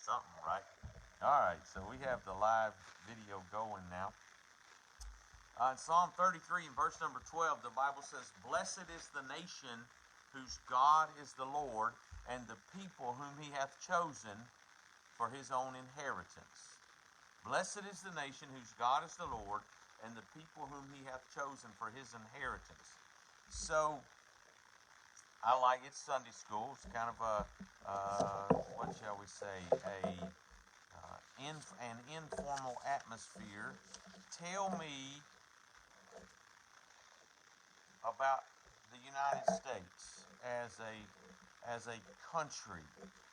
something right. All right, so we have the live video going now. In Psalm 33 and verse number 12, the Bible says, "Blessed is the nation whose God is the Lord, and the people whom he hath chosen for his own inheritance." Blessed is the nation whose God is the Lord, and the people whom he hath chosen for his inheritance. So, I like it's Sunday school. It's kind of a, what shall we say, an informal atmosphere. Tell me about the United States as a country,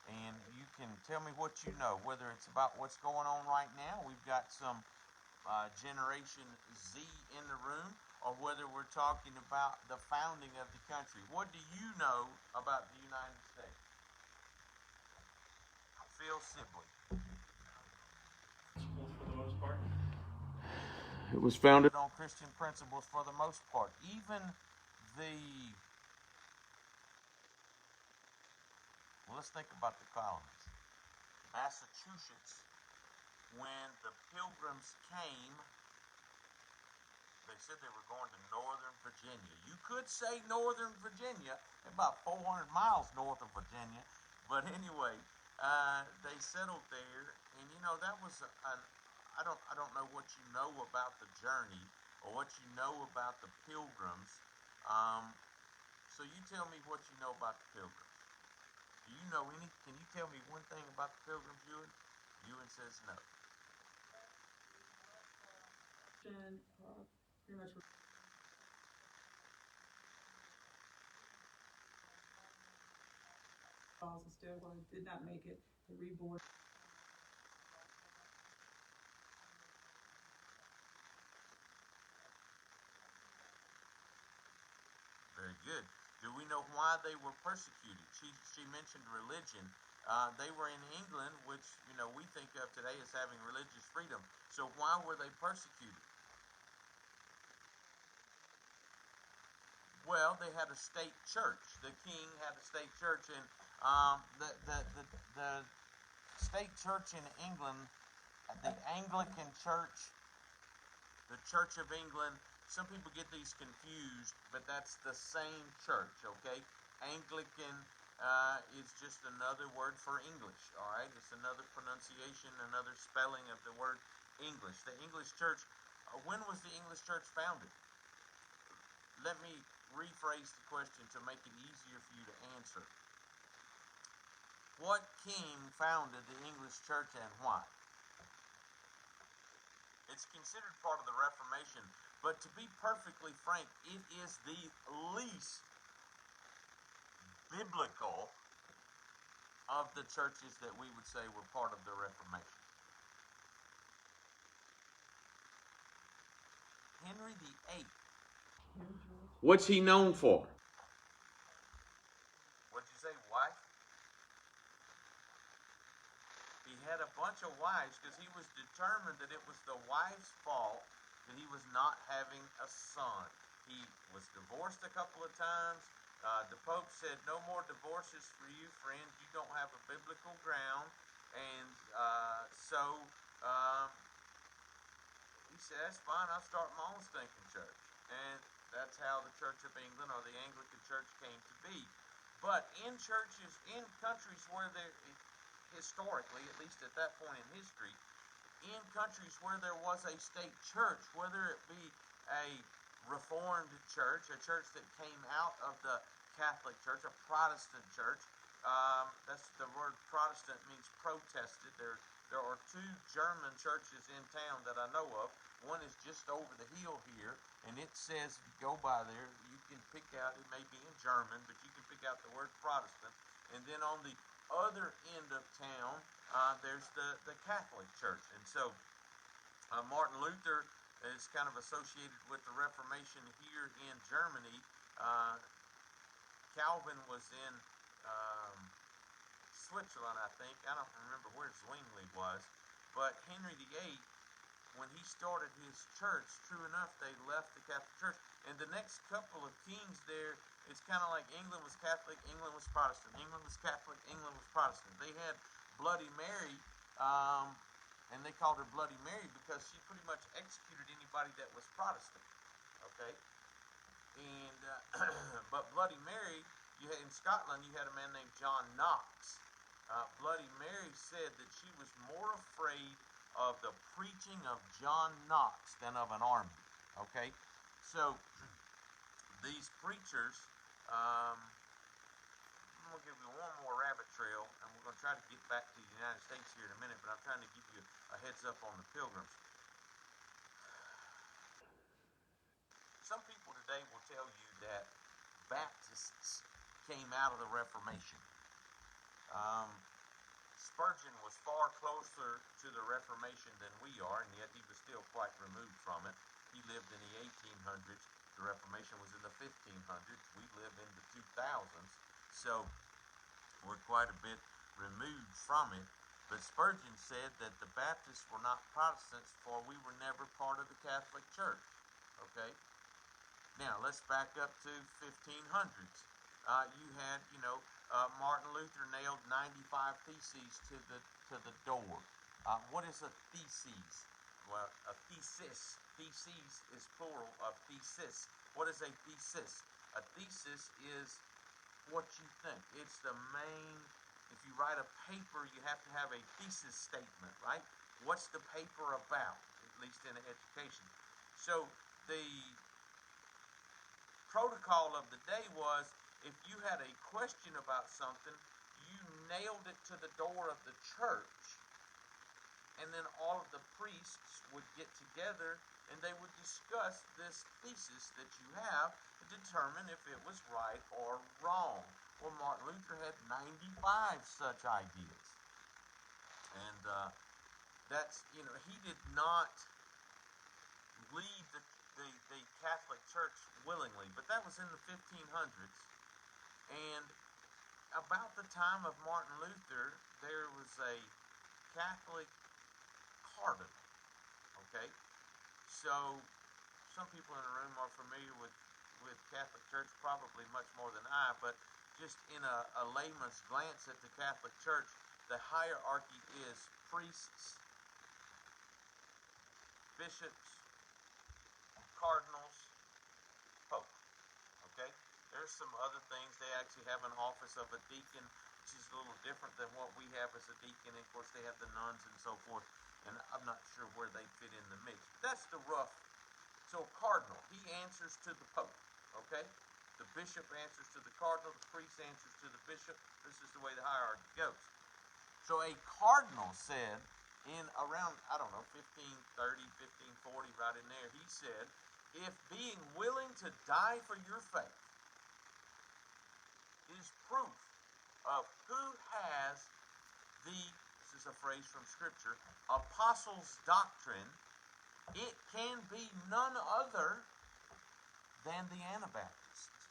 and you can tell me what you know. Whether it's about what's going on right now, we've got some Generation Z in the room, or whether we're talking about the founding of the country. What do you know about the United States? Phil Sibley. For the most part. It was founded on Christian principles for the most part. Even the, well, let's think about the colonies. Massachusetts, when the Pilgrims came, they said they were going to Northern Virginia. You could say Northern Virginia, about 400 miles north of Virginia. But anyway, they settled there, and that was I don't know what you know about the journey or what you know about the Pilgrims. So you tell me what you know about the Pilgrims. Do you know any? Can you tell me one thing about the Pilgrims, Ewan? Ewan says no. Pretty much. Instead, when it did not make it, they reboarded. Very good. Do we know why they were persecuted? She mentioned religion. They were in England, which we think of today as having religious freedom. So why were they persecuted? Well, they had a state church. The king had a state church, and the state church in England, the Anglican Church, the Church of England. Some people get these confused, but that's the same church, okay? Anglican is just another word for English, all right? It's another pronunciation, another spelling of the word English. The English church, when was the English church founded? Let me rephrase the question to make it easier for you to answer. What king founded the English church and why? It's considered part of the Reformation, but to be perfectly frank, it is the least biblical of the churches that we would say were part of the Reformation. Henry VIII. What's he known for? What'd you say, wife? He had a bunch of wives because he was determined that it was the wife's fault that he was not having a son. He was divorced a couple of times. The Pope said, "No more divorces for you, friend. You don't have a biblical ground." And so he said, "That's fine. I'll start my own stinking church." And that's how the Church of England, or the Anglican Church, came to be. But in churches, in countries where there, historically, at least at that point in history, in countries where there was a state church, whether it be a Reformed church, a church that came out of the Catholic Church, a Protestant church. That's the word Protestant means protested. There are two German churches in town that I know of. One is just over the hill here, and it says, if you go by there, you can pick out, it may be in German, but you can pick out the word Protestant. And then on the other end of town, there's the Catholic Church. And so Martin Luther is kind of associated with the Reformation here in Germany. Calvin was in Switzerland, I think. I don't remember where Zwingli was. But Henry VIII, when he started his church, true enough, they left the Catholic Church. And the next couple of kings there, it's kind of like England was Catholic, England was Protestant. England was Catholic, England was Protestant. They had Bloody Mary, and they called her Bloody Mary because she pretty much executed anybody that was Protestant. Okay, and but Bloody Mary, you had in Scotland, you had a man named John Knox. Bloody Mary said that she was more afraid of the preaching of John Knox than of an army. Okay, so these preachers. I'm going to give you one more rabbit trail, and we're going to try to get back to the United States here in a minute, but I'm trying to give you a heads up on the Pilgrims. Some people today will tell you that Baptists came out of the Reformation. Spurgeon was far closer to the Reformation than we are, and yet he was still quite removed from it. He lived in the 1800s. The Reformation was in the 1500s. We live in the 2000s. So we're quite a bit removed from it. But Spurgeon said that the Baptists were not Protestants, for we were never part of the Catholic Church. Okay? Now, let's back up to 1500s. You had, Martin Luther nailed 95 theses to the door. What is a thesis? Well, a thesis. Theses is plural of thesis. What is a thesis? A thesis is what you think. It's the main, if you write a paper, you have to have a thesis statement, right? What's the paper about, at least in education? So the protocol of the day was, if you had a question about something, you nailed it to the door of the church, and then all of the priests would get together and they would discuss this thesis that you have to determine if it was right or wrong. Well, Martin Luther had 95 such ideas. And that's, he did not leave the Catholic Church willingly, but that was in the 1500s. And about the time of Martin Luther, there was a Catholic cardinal. Okay? So, some people in the room are familiar with Catholic Church, probably much more than I, but just in a layman's glance at the Catholic Church, the hierarchy is priests, bishops, cardinals, pope. Okay? There's some other things. They actually have an office of a deacon, which is a little different than what we have as a deacon. And of course, they have the nuns and so forth. And I'm not sure where they fit in the mix. But that's the rough. So cardinal, he answers to the pope. Okay? The bishop answers to the cardinal. The priest answers to the bishop. This is the way the hierarchy goes. So a cardinal said in around, 1530, 1540, right in there, he said, if being willing to die for your faith is proof of who has this is a phrase from Scripture, apostles' doctrine, it can be none other than the Anabaptists.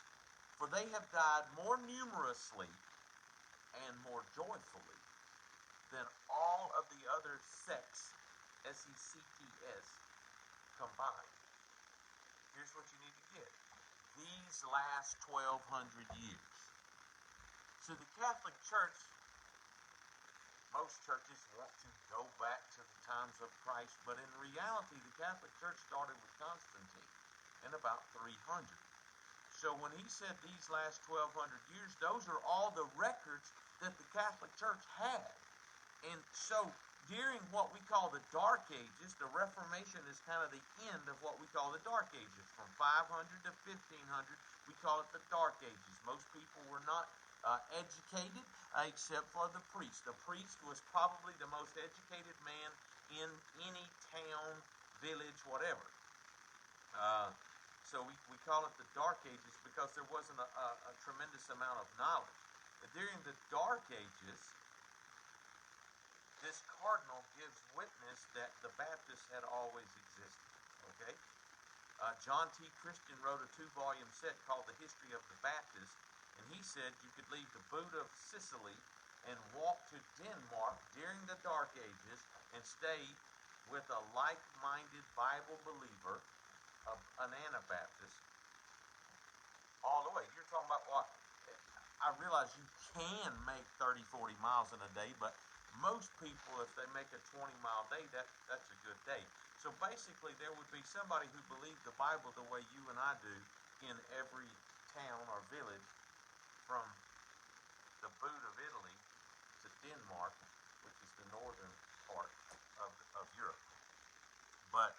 For they have died more numerously and more joyfully than all of the other sects, S-E-C-T-S, combined. Here's what you need to get. These last 1,200 years. So the Catholic Church, most churches want to go back to the times of Christ, but in reality, the Catholic Church started with Constantine in about 300. So when he said these last 1,200 years, those are all the records that the Catholic Church had. And so during what we call the Dark Ages, the Reformation is kind of the end of what we call the Dark Ages. From 500 to 1500, we call it the Dark Ages. Most people were not educated except for the priest. The priest was probably the most educated man in any town, village, whatever. So we call it the Dark Ages because there wasn't a tremendous amount of knowledge. But during the Dark Ages, this cardinal gives witness that the Baptists had always existed. Okay? John T. Christian wrote a 2-volume set called The History of the Baptists, and he said you could leave the boot of Sicily and walk to Denmark during the Dark Ages and stay with a like-minded Bible believer, an Anabaptist, all the way. You're talking about what? I realize you can make 30, 40 miles in a day, but most people, if they make a 20-mile day, that's a good day. So basically, there would be somebody who believed the Bible the way you and I do in every town or village, from the boot of Italy to Denmark, which is the northern part of Europe. But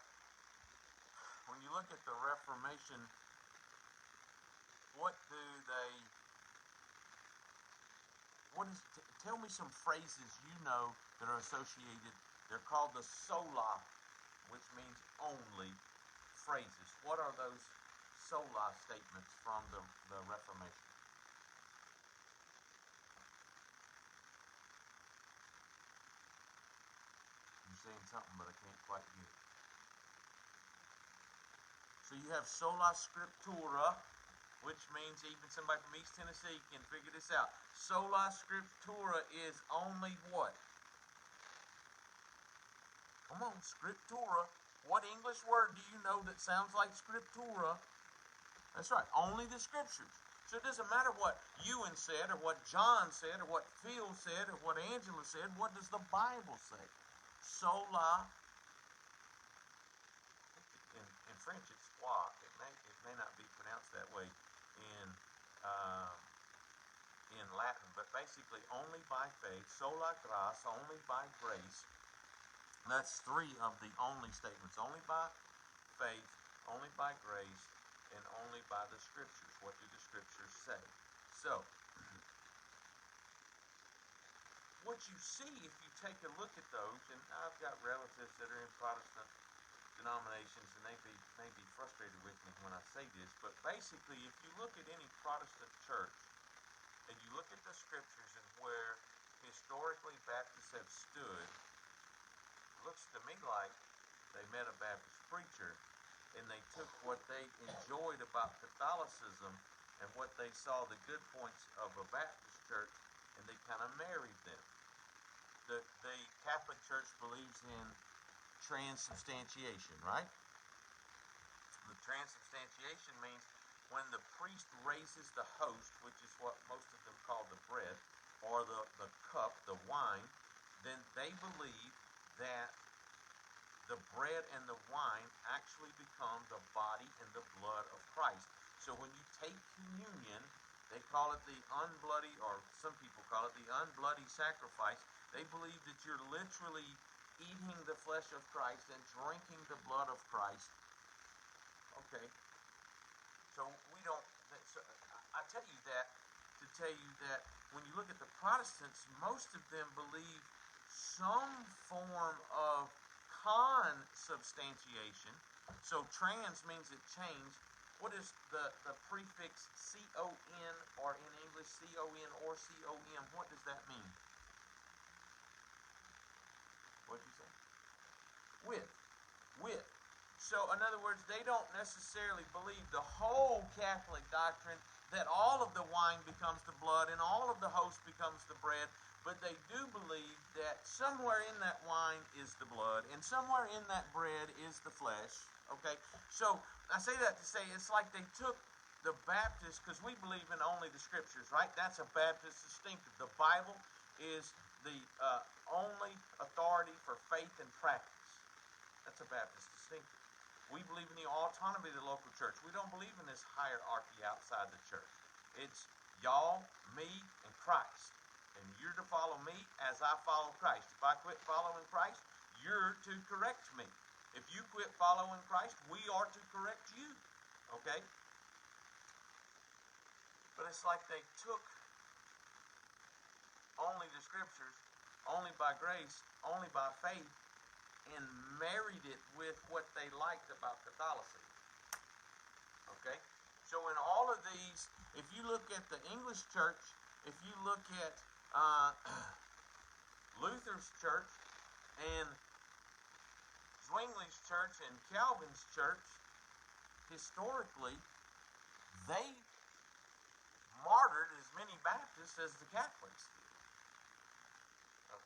when you look at the Reformation, what do they, tell me some phrases you know that are associated. They're called the sola, which means only, phrases. What are those sola statements from the Reformation? You're saying something, but I can't quite get it. So you have sola scriptura, which means even somebody from East Tennessee can figure this out. Sola scriptura is only what? Come on, scriptura. What English word do you know that sounds like scriptura? That's right, only the scriptures. So it doesn't matter what Ewan said, or what John said, or what Phil said, or what Angela said. What does the Bible say? Sola. In French, it's foi. It may not be pronounced that way in Latin, but basically only by faith. Sola gratia, only by grace. That's three of the only statements. Only by faith, only by grace, and only by the scriptures. What do the scriptures say? So, what you see if you take a look at those, and I've got relatives that are in Protestant denominations, and they may be frustrated with me when I say this, but basically if you look at any Protestant church and you look at the scriptures and where historically Baptists have stood, it looks to me like they met a Baptist preacher and they took what they enjoyed about Catholicism and what they saw the good points of a Baptist church, and they kind of married them. The Catholic Church believes in transubstantiation, right? The transubstantiation means when the priest raises the host, which is what most of them call the bread, or the cup, the wine, then they believe that the bread and the wine actually become the body and the blood of Christ. So when you take communion, they call it the unbloody, or some people call it the unbloody sacrifice. They believe that you're literally eating the flesh of Christ and drinking the blood of Christ. Okay. So we don't, so I tell you that to tell you that when you look at the Protestants, most of them believe some form of consubstantiation. So trans means it changed. What is the prefix C-O-N, or in English C-O-N or C-O-M? What does that mean? What did you say? With. So in other words, they don't necessarily believe the whole Catholic doctrine that all of the wine becomes the blood and all of the host becomes the bread, but they do believe that somewhere in that wine is the blood and somewhere in that bread is the flesh. Okay, so I say that to say it's like they took the Baptist, because we believe in only the scriptures, right? That's a Baptist distinctive. The Bible is the only authority for faith and practice. That's a Baptist distinctive. We believe in the autonomy of the local church. We don't believe in this hierarchy outside the church. It's y'all, me, and Christ. And you're to follow me as I follow Christ. If I quit following Christ, you're to correct me. If you quit following Christ, we are to correct you. Okay? But it's like they took only the scriptures, only by grace, only by faith, and married it with what they liked about Catholicism. Okay? So in all of these, if you look at the English church, if you look at Luther's church and Zwingli's church and Calvin's church, historically, they martyred as many Baptists as the Catholics did.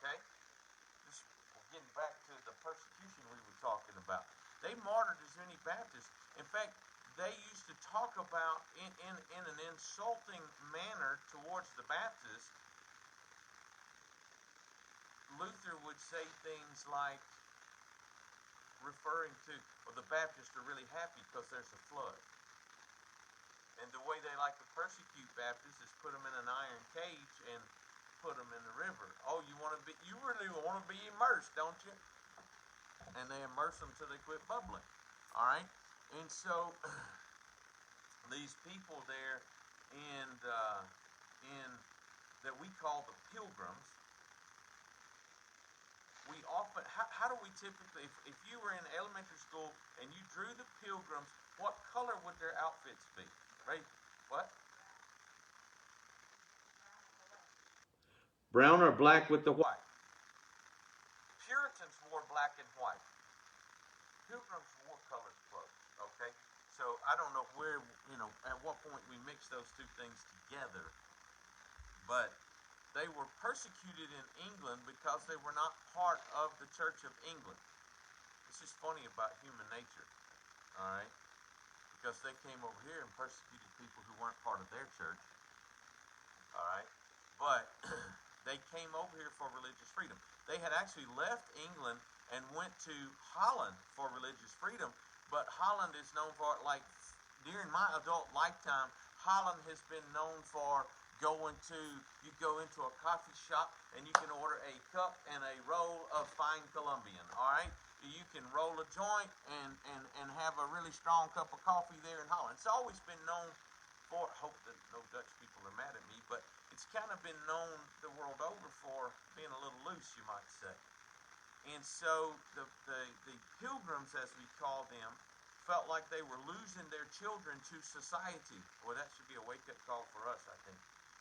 Okay? We're getting back to the persecution we were talking about. They martyred as many Baptists. In fact, they used to talk about, in an insulting manner towards the Baptists, Luther would say things like, referring to, well, the Baptists are really happy because there's a flood. And the way they like to persecute Baptists is put them in an iron cage and put them in the river. Oh, you really want to be immersed, don't you? And they immerse them till they quit bubbling. All right? And so these people there in that we call the Pilgrims, we often, how do we typically, if you were in elementary school and you drew the Pilgrims, what color would their outfits be? Right? What? Brown or black with the white. Puritans wore black and white. Pilgrims wore colored clothes. Okay? So I don't know where, at what point we mix those two things together. But they were persecuted in England because they were not part of the Church of England. It's just funny about human nature, all right? Because they came over here and persecuted people who weren't part of their church, all right? But they came over here for religious freedom. They had actually left England and went to Holland for religious freedom, but Holland is known for, like, during my adult lifetime, Holland has been known for you go into a coffee shop and you can order a cup and a roll of fine Colombian, all right? You can roll a joint and have a really strong cup of coffee there in Holland. It's always been known for, I hope that no Dutch people are mad at me, but it's kind of been known the world over for being a little loose, you might say. And so the Pilgrims, as we call them, felt like they were losing their children to society. Well, that should be a wake-up call for us, I think.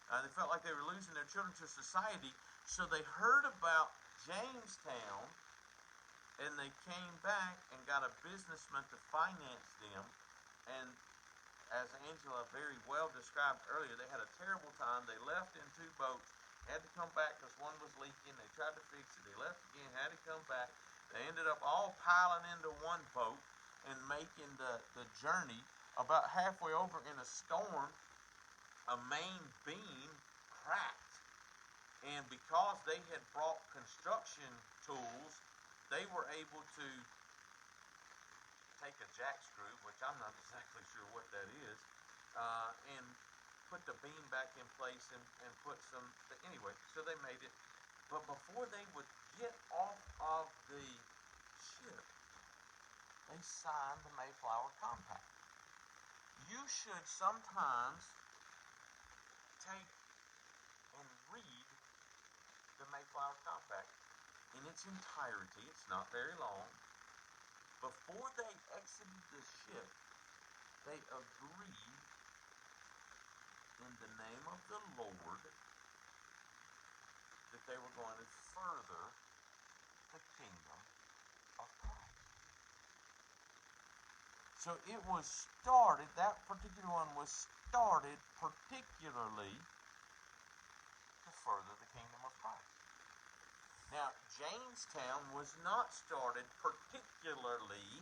They felt like they were losing their children to society, so they heard about Jamestown, and they came back and got a businessman to finance them. And as Angela very well described earlier, they had a terrible time. They left in 2 boats, had to come back because one was leaking. They tried to fix it. They left again, had to come back. They ended up all piling into one boat and making the journey. About halfway over in a storm, a main beam cracked, and because they had brought construction tools, they were able to take a jack screw, which I'm not exactly sure what that is, and put the beam back in place and put some, anyway, so they made it. But before they would get off of the ship, they signed the Mayflower Compact. You should sometimes take and read the Mayflower Compact in its entirety. It's not very long. Before they exited the ship, they agreed in the name of the Lord that they were going to further the kingdom of Christ. So it was started, that particular one was started particularly to further the kingdom of Christ. Now, Jamestown was not started particularly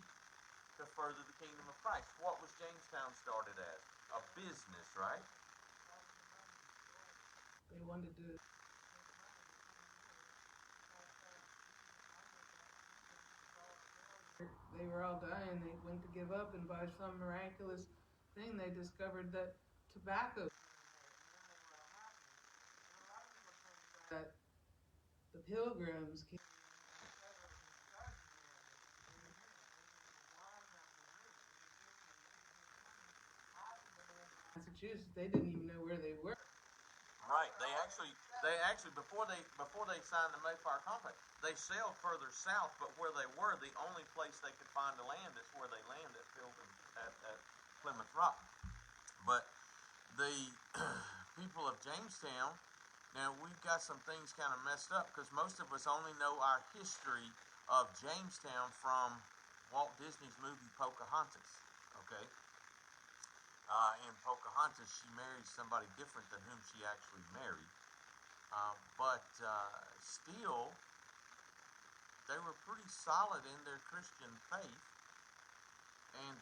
to further the kingdom of Christ. What was Jamestown started as? A business, right? They wanted to. They were all dying. They went to give up, and by some miraculous thing, they discovered that tobacco. That the Pilgrims came. Massachusetts, they didn't even know where they were. Right. They actually before they signed the Mayflower Compact, they sailed further south, but where they were, the only place they could find to land is where they landed at Plymouth Rock. But the people of Jamestown, now we've got some things kind of messed up because most of us only know our history of Jamestown from Walt Disney's movie Pocahontas. Okay. In Pocahontas, she married somebody different than whom she actually married. But still, they were pretty solid in their Christian faith. And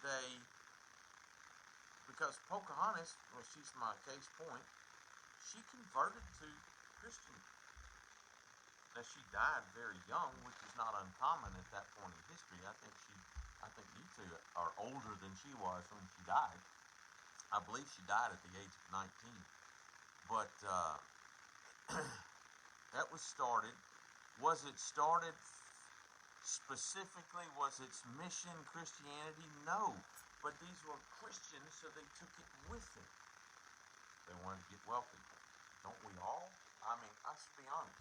because Pocahontas, well, she's my case point, she converted to Christian. Now she died very young, which is not uncommon at that point in history. I think you two are older than she was when she died. I believe she died at the age of 19. But that was started. Was it started specifically? Was its mission Christianity? No. But these were Christians, so they took it with them. They wanted to get wealthy. Don't we all? I mean, let's be honest.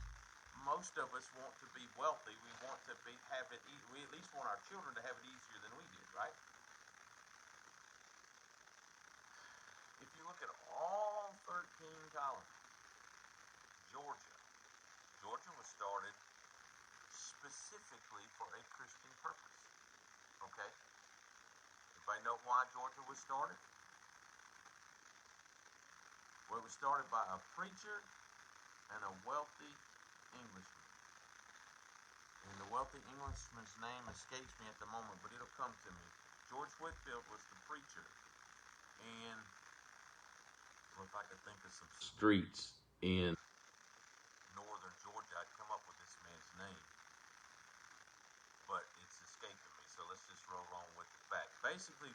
Most of us want to be wealthy. We want to have it. We at least want our children to have it easier than we did, right? If you look at all 13 colonies, Georgia was started specifically for a Christian purpose. Okay? Everybody know why Georgia was started? Well, it was started by a preacher and a wealthy Englishman. And the wealthy Englishman's name escapes me at the moment, but it'll come to me. George Whitefield was the preacher. And well, if I could think of some streets in northern Georgia, I'd come up with this man's name. But it's escaping me, so let's just roll on with the fact. Basically,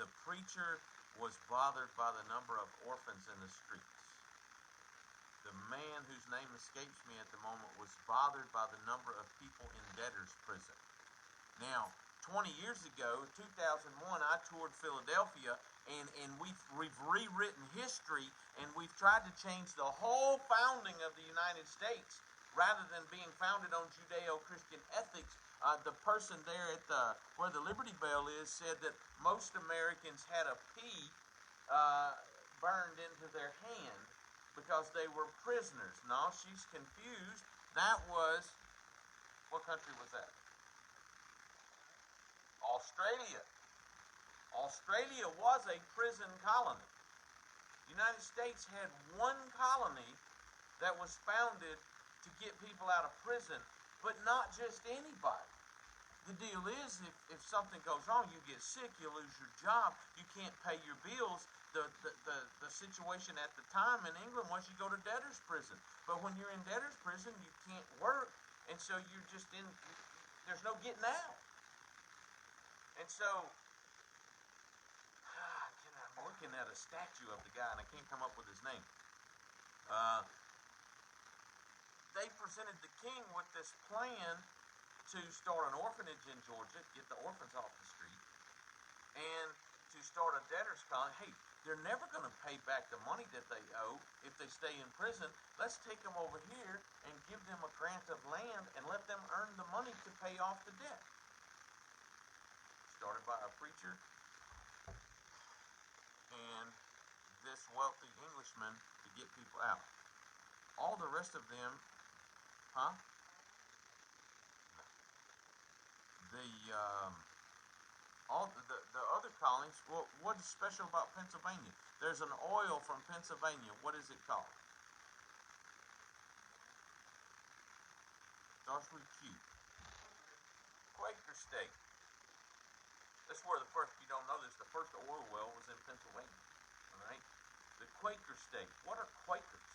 the preacher was bothered by the number of orphans in the streets. The man whose name escapes me at the moment was bothered by the number of people in debtor's prison. Now, 20 years ago, 2001, I toured Philadelphia, and we've rewritten history, and we've tried to change the whole founding of the United States. Rather than being founded on Judeo-Christian ethics, the person there at where the Liberty Bell is said that most Americans had a pea burned into their hand because they were prisoners. No, she's confused. That was, what country was that? Australia. Australia was a prison colony. The United States had one colony that was founded to get people out of prison, but not just anybody. The deal is, if something goes wrong, you get sick, you lose your job, you can't pay your bills. The situation at the time in England was you go to debtor's prison. But when you're in debtor's prison, you can't work, and so you're just there's no getting out. And so, I'm looking at a statue of the guy, and I can't come up with his name. They presented the king with this plan to start an orphanage in Georgia, get the orphans off the street, and to start a debtor's colony. Hey, they're never going to pay back the money that they owe if they stay in prison. Let's take them over here and give them a grant of land and let them earn the money to pay off the debt. Started by a preacher and this wealthy Englishman to get people out. All the rest of them, huh? The other colonies, well, what is special about Pennsylvania? There's an oil from Pennsylvania. What is it called? Starts with Q. Quaker State. That's where the first, if you don't know this, the first oil well was in Pennsylvania. All right? The Quaker State. What are Quakers?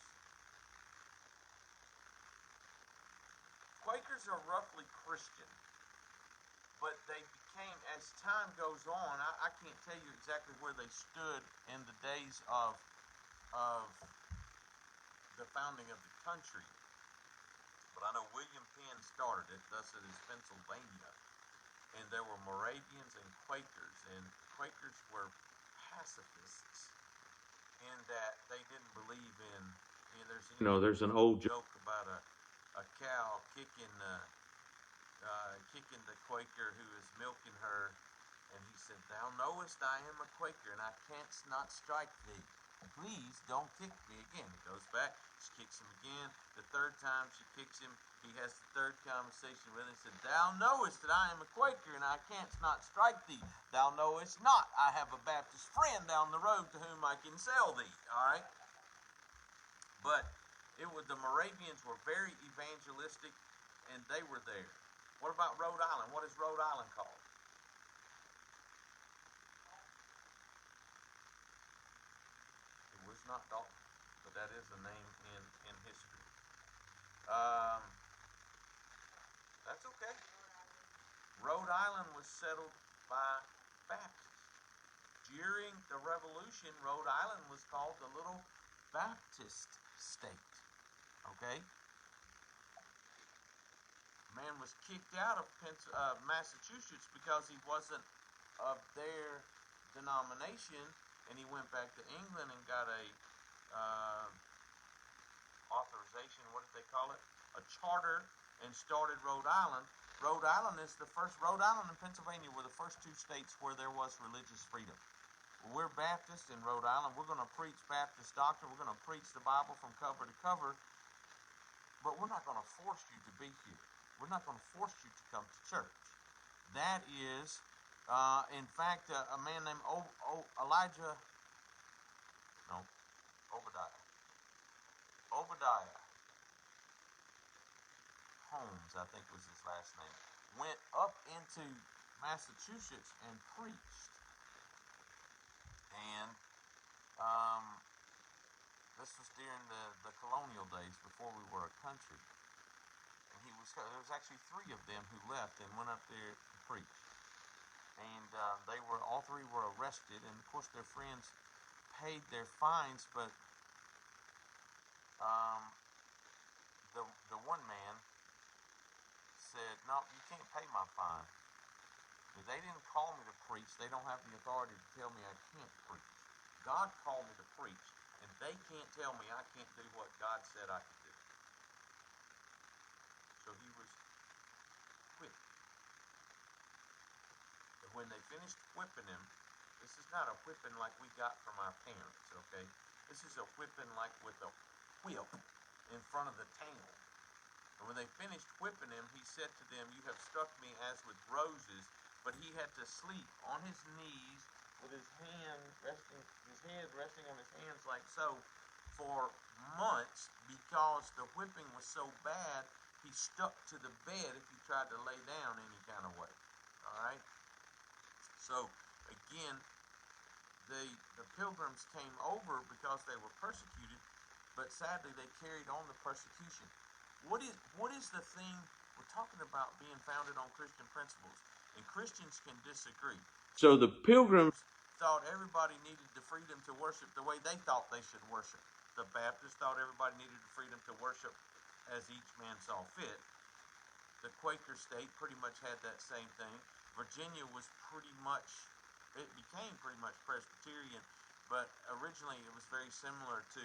Quakers are roughly Christian. But they became, as time goes on, I can't tell you exactly where they stood in the days of the founding of the country. But I know William Penn started it, thus it is Pennsylvania. And there were Moravians and Quakers, and Quakers were pacifists in that they didn't believe in, there's an old joke about a cow kicking the Quaker who is milking her, and he said, "Thou knowest I am a Quaker, and I can't not strike thee. Please don't kick me again." He goes back, she kicks him again. The third time she kicks him, he has the third conversation with him. He said, "Thou knowest that I am a Quaker, and I can't not strike thee. Thou knowest not I have a Baptist friend down the road to whom I can sell thee." All right? But the Moravians were very evangelistic, and they were there. What about Rhode Island? What is Rhode Island called? It was not Dalton, but that is a name in history. Rhode Island was settled by Baptists. During the Revolution, Rhode Island was called the Little Baptist State. Okay? Man was kicked out of Massachusetts because he wasn't of their denomination, and he went back to England and got a authorization, what did they call it? A charter, and started Rhode Island. Rhode Island and Pennsylvania were the first two states where there was religious freedom. We're Baptists in Rhode Island. We're going to preach Baptist doctrine. We're going to preach the Bible from cover to cover, but we're not going to force you to be here. We're not going to force you to come to church. That is, in fact, a man named Obadiah Holmes, I think was his last name, went up into Massachusetts and preached. And this was during the colonial days before we were a country. And there was actually 3 of them who left and went up there to preach. And all 3 were arrested, and of course their friends paid their fines, but the one man said, "No, you can't pay my fine. If they didn't call me to preach, they don't have the authority to tell me I can't preach. God called me to preach, and they can't tell me I can't do what God said I could do." So he was whipped. And when they finished whipping him, this is not a whipping like we got from our parents, okay? This is a whipping like with a whip in front of the town. And when they finished whipping him, he said to them, "You have struck me as with roses." But he had to sleep on his knees with his head resting on his hands like so for months, because the whipping was so bad, he stuck to the bed if he tried to lay down any kind of way. All right? So, again, the Pilgrims came over because they were persecuted, but sadly they carried on the persecution. What is the thing we're talking about? Being founded on Christian principles, and Christians can disagree. So the Pilgrims thought everybody needed the freedom to worship the way they thought they should worship. The Baptists thought everybody needed the freedom to worship as each man saw fit. The Quaker state pretty much had that same thing. Virginia was it became pretty much Presbyterian, but originally it was very similar to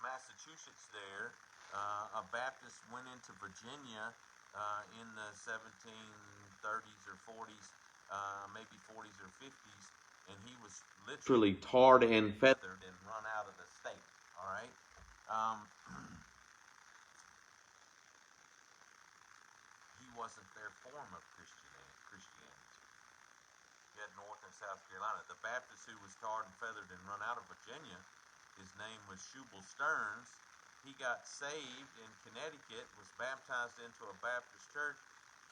Massachusetts there. A Baptist went into Virginia in the 1730s or 40s, maybe 40s or 50s, and he was literally tarred and feathered and run out of the state. All right. He wasn't their form of Christianity. You had North and South Carolina. The Baptist who was tarred and feathered and run out of Virginia, his name was Shubal Stearns. He got saved in Connecticut, was baptized into a Baptist church,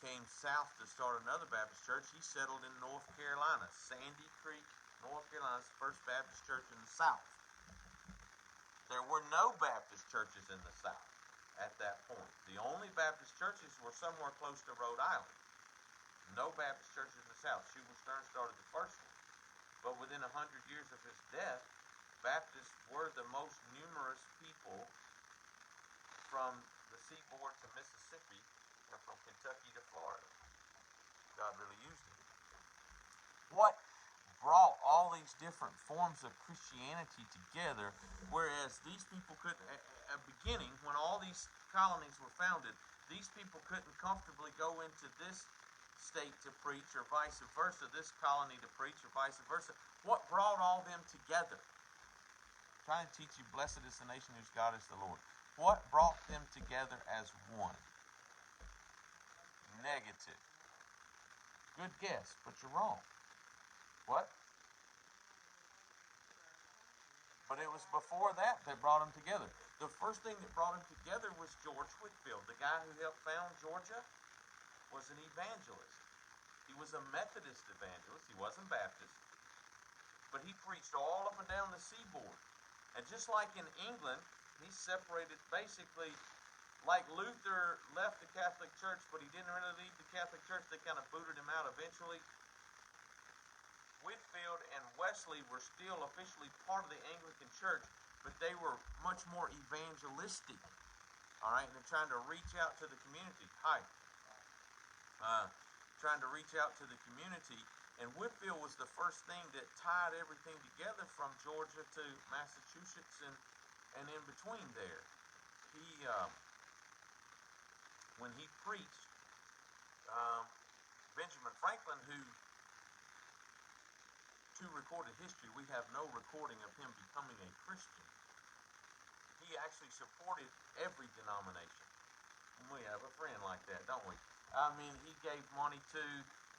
came south to start another Baptist church. He settled in North Carolina. Sandy Creek, North Carolina is the first Baptist church in the South. There were no Baptist churches in the South at that point. The only Baptist churches were somewhere close to Rhode Island. No Baptist churches in the South. Shubal Stearns started the first one. But within 100 years of his death, Baptists were the most numerous people from the seaboard to Mississippi and from Kentucky to Florida. God really used it. What brought all these different forms of Christianity together, whereas these people couldn't, at the beginning, when all these colonies were founded, these people couldn't comfortably go into this state to preach or vice versa, this colony to preach or vice versa. What brought all them together? I'm trying to teach you, blessed is the nation whose God is the Lord. What brought them together as one? Negative. Good guess, but you're wrong. What? But it was before that brought them together. The first thing that brought them together was George Whitefield. The guy who helped found Georgia was an evangelist. He was a Methodist evangelist. He wasn't Baptist. But he preached all up and down the seaboard. And just like in England, he separated basically like Luther left the Catholic Church, but he didn't really leave the Catholic Church. They kind of booted him out eventually. Whitefield and Wesley were still officially part of the Anglican Church, but they were much more evangelistic. All right, and they're trying to reach out to the community. Trying to reach out to the community. And Whitefield was the first thing that tied everything together from Georgia to Massachusetts and in between there. He, when he preached, Benjamin Franklin, who, to recorded history, we have no recording of him becoming a Christian. He actually supported every denomination. We have a friend like that, don't we? I mean, he gave money to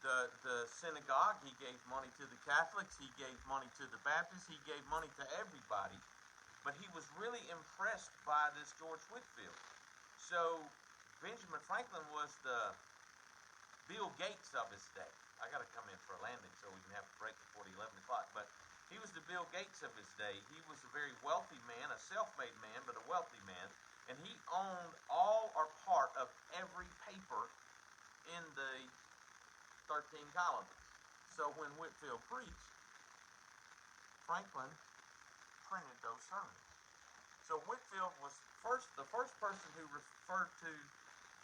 the synagogue, he gave money to the Catholics, he gave money to the Baptists, he gave money to everybody. But he was really impressed by this George Whitefield. So Benjamin Franklin was the Bill Gates of his day. I got to come in for a landing so we can have a break before 11 o'clock. But he was the Bill Gates of his day. He was a very wealthy man, a self-made man, but a wealthy man. And he owned all or part of every paper in the 13 colonies. So when Whitefield preached, Franklin printed those sermons. So Whitefield was the first person who referred to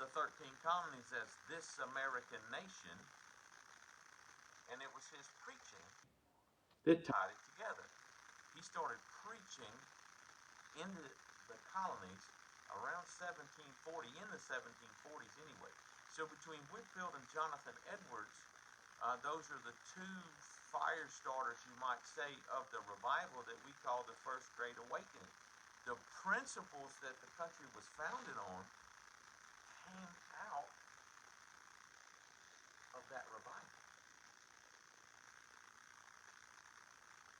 the 13 colonies as this American nation, and it was his preaching that tied it together. He started preaching in the colonies around 1740, in the 1740s anyway. So between Whitefield and Jonathan Edwards, those are the two fire starters, you might say, of the revival that we call the First Great Awakening. The principles that the country was founded on came out of that revival.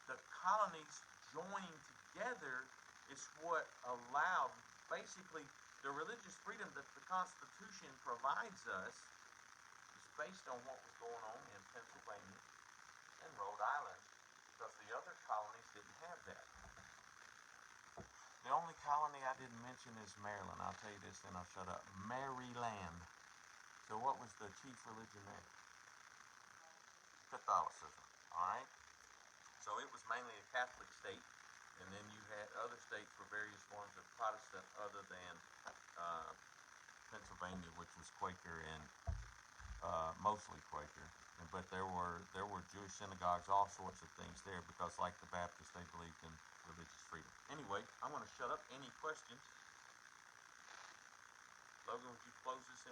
The colonies joining together is what allowed, basically, the religious freedom that the Constitution provides us is based on what was going on in Pennsylvania and Rhode Island, because the other colonies didn't have that. The only colony I didn't mention is Maryland. I'll tell you this, then I'll shut up. Maryland. So what was the chief religion there? Catholicism. All right? So it was mainly a Catholic state, and then you had other states for various forms of Protestant other than Pennsylvania, which was Quaker and mostly Quaker. But there were Jewish synagogues, all sorts of things there, because like the Baptists, they believed in religious freedom. Anyway, I'm going to shut up. Any questions? Logan, would you close this in